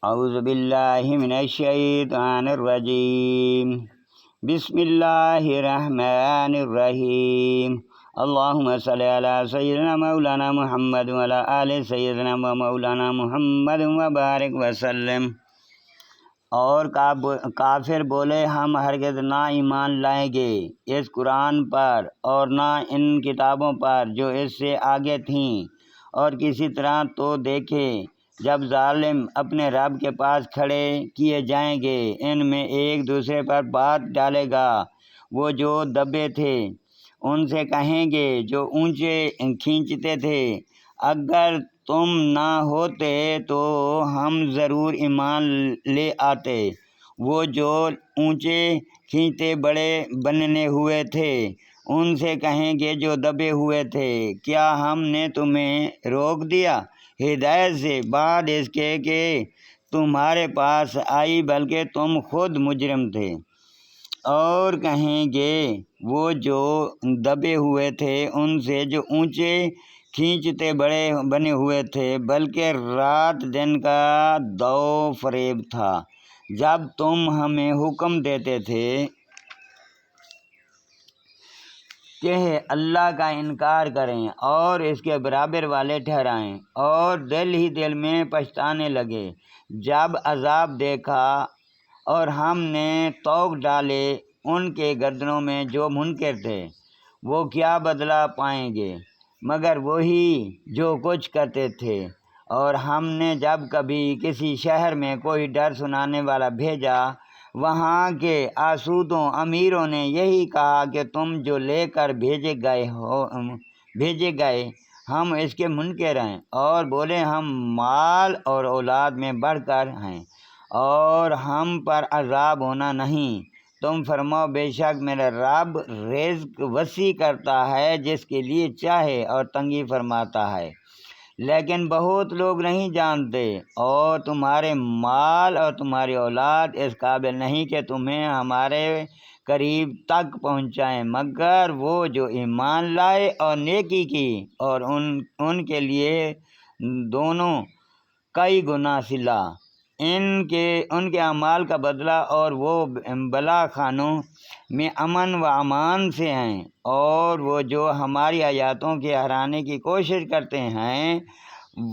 اعوذ باللہ من الشیطان الرجیم بسم اللہ الرحمن الرحیم اللہم صلی علی سیدنا مولانا محمد وعلی آل سیدنا و مولانا محمد وبارک وسلم۔ اور کافر بولے ہم ہرگز نہ ایمان لائیں گے اس قرآن پر اور نہ ان کتابوں پر جو اس سے آگے تھیں، اور کسی طرح تو دیکھے جب ظالم اپنے رب کے پاس کھڑے کیے جائیں گے، ان میں ایک دوسرے پر بات ڈالے گا۔ وہ جو دبے تھے ان سے کہیں گے جو اونچے کھینچتے تھے، اگر تم نہ ہوتے تو ہم ضرور ایمان لے آتے۔ وہ جو اونچے کھینچتے بڑے بننے ہوئے تھے ان سے کہیں گے جو دبے ہوئے تھے، کیا ہم نے تمہیں روک دیا ہدایت سے بعد اس کے کہ تمہارے پاس آئی، بلکہ تم خود مجرم تھے۔ اور کہیں گے وہ جو دبے ہوئے تھے ان سے جو اونچے کھینچتے بڑے بنے ہوئے تھے، بلکہ رات دن کا دو فریب تھا جب تم ہمیں حکم دیتے تھے کہ اللہ کا انکار کریں اور اس کے برابر والے ٹھہرائیں، اور دل ہی دل میں پچھتانے لگے جب عذاب دیکھا، اور ہم نے توق ڈالے ان کے گردنوں میں جو منکر تھے۔ وہ کیا بدلہ پائیں گے مگر وہی جو کچھ کرتے تھے۔ اور ہم نے جب کبھی کسی شہر میں کوئی ڈر سنانے والا بھیجا، وہاں کے آسودوں امیروں نے یہی کہا کہ تم جو لے کر بھیجے گئے ہم اس کے منکر ہیں، اور بولے ہم مال اور اولاد میں بڑھ کر ہیں اور ہم پر عذاب ہونا نہیں۔ تم فرماؤ بے شک میرا رب رزق وسیع کرتا ہے جس کے لیے چاہے اور تنگی فرماتا ہے، لیکن بہت لوگ نہیں جانتے۔ اور تمہارے مال اور تمہاری اولاد اس قابل نہیں کہ تمہیں ہمارے قریب تک پہنچائیں، مگر وہ جو ایمان لائے اور نیکی کی، اور ان کے لیے دونوں کئی گنا صلہ ان کے اعمال کا بدلہ، اور وہ بلا خانوں میں امن و امان سے ہیں۔ اور وہ جو ہماری آیاتوں کے ہرانے کی کوشش کرتے ہیں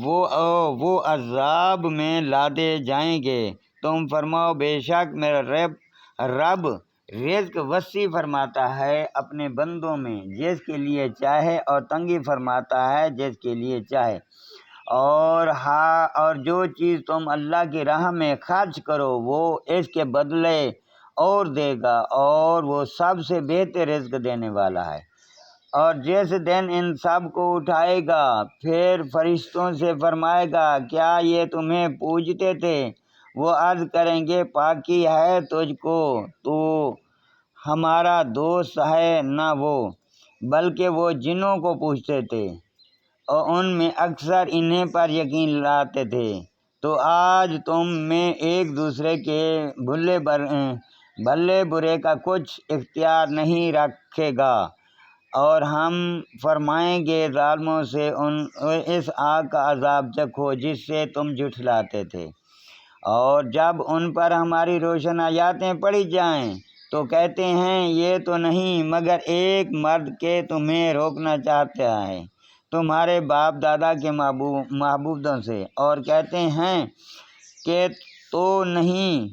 وہ عذاب میں لادے جائیں گے۔ تم فرماؤ بے شک میرا رب رزق وسیع فرماتا ہے اپنے بندوں میں جس کے لیے چاہے، اور تنگی فرماتا ہے جس کے لیے چاہے۔ اور جو چیز تم اللہ کی راہ میں خرچ کرو وہ اس کے بدلے اور دے گا، اور وہ سب سے بہتر رزق دینے والا ہے۔ اور جس دن ان سب کو اٹھائے گا پھر فرشتوں سے فرمائے گا کیا یہ تمہیں پوجتے تھے؟ وہ عرض کریں گے پاکی ہے تجھ کو، تو ہمارا دوست ہے نہ وہ، بلکہ وہ جنوں کو پوجتے تھے اور ان میں اکثر انہیں پر یقین لاتے تھے۔ تو آج تم میں ایک دوسرے کے بھلے برے کا کچھ اختیار نہیں رکھے گا، اور ہم فرمائیں گے ظالموں سے اس آگ کا عذاب چکھو جس سے تم جھٹلاتے تھے۔ اور جب ان پر ہماری روشن آیاتیں پڑھی جائیں تو کہتے ہیں یہ تو نہیں مگر ایک مرد کے تمہیں روکنا چاہتا ہے تمہارے باپ دادا کے معبودوں سے، اور کہتے ہیں کہ تو نہیں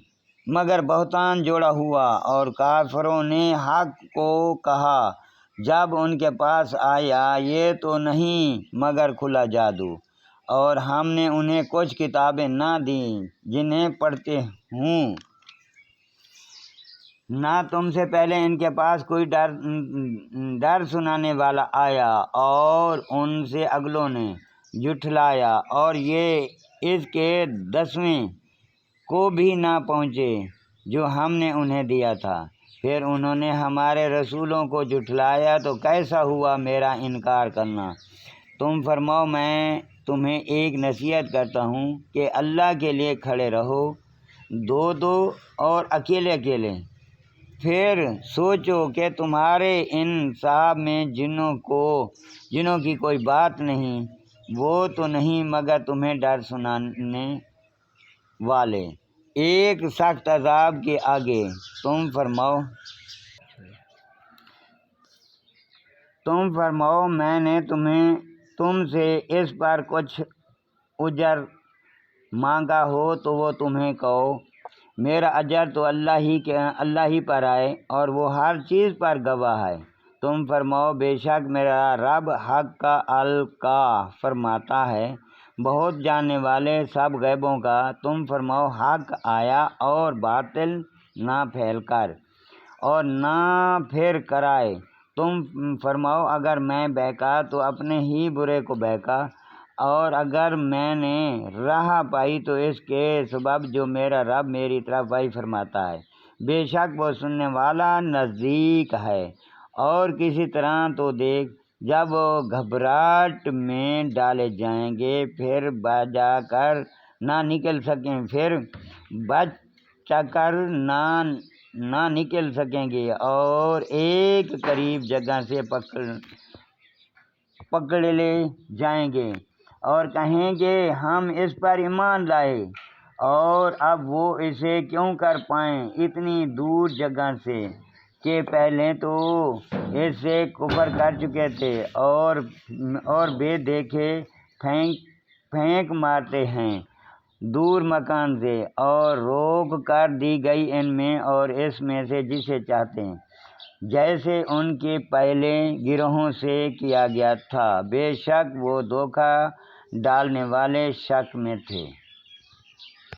مگر بہتان جوڑا ہوا۔ اور کافروں نے حق کو کہا جب ان کے پاس آیا یہ تو نہیں مگر کھلا جادو، اور ہم نے انہیں کچھ کتابیں نہ دیں جنہیں پڑھتے ہوں، نہ تم سے پہلے ان کے پاس کوئی ڈر سنانے والا آیا، اور ان سے اگلوں نے جھٹلایا، اور یہ اس کے 10ویں کو بھی نہ پہنچے جو ہم نے انہیں دیا تھا۔ پھر انہوں نے ہمارے رسولوں کو جھٹلایا تو کیسا ہوا میرا انکار کرنا۔ تم فرماؤ میں تمہیں ایک نصیحت کرتا ہوں کہ اللہ کے لیے کھڑے رہو، دو اور اکیلے۔ پھر سوچو کہ تمہارے ان صاحب میں جنوں کی کوئی بات نہیں، وہ تو نہیں مگر تمہیں ڈر سنانے والے ایک سخت عذاب کے آگے تم فرماؤ میں نے تم سے اس پر کچھ اجر مانگا ہو تو وہ تمہیں کہو میرا اجر تو اللہ ہی پر آئے اور وہ ہر چیز پر گواہ ہے۔ تم فرماؤ بے شک میرا رب حق کا القا فرماتا ہے، بہت جاننے والے سب غیبوں کا۔ تم فرماؤ حق آیا اور باطل نہ پھیل کر اور نہ پھر کرائے۔ تم فرماؤ اگر میں بہکا تو اپنے ہی برے کو بہکا، اور اگر میں نے راہ پائی تو اس کے سبب جو میرا رب میری طرف وحی فرماتا ہے۔ بے شک وہ سننے والا نزدیک ہے۔ اور کسی طرح تو دیکھ جب وہ گھبراہٹ میں ڈالے جائیں گے پھر بچا کر نہ نکل سکیں گے اور ایک قریب جگہ سے پکڑ لے جائیں گے اور کہیں گے ہم اس پر ایمان لائے، اور اب وہ اسے کیوں کر پائیں اتنی دور جگہ سے کہ پہلے تو اس سے کفر کر چکے تھے اور بے دیکھے پھینک مارتے ہیں دور مکان سے، اور روک کر دی گئی ان میں اور اس میں سے جسے چاہتے ہیں، جیسے ان کے پہلے گروہوں سے کیا گیا تھا۔ بے شک وہ دھوکہ ڈالنے والے شک میں تھے۔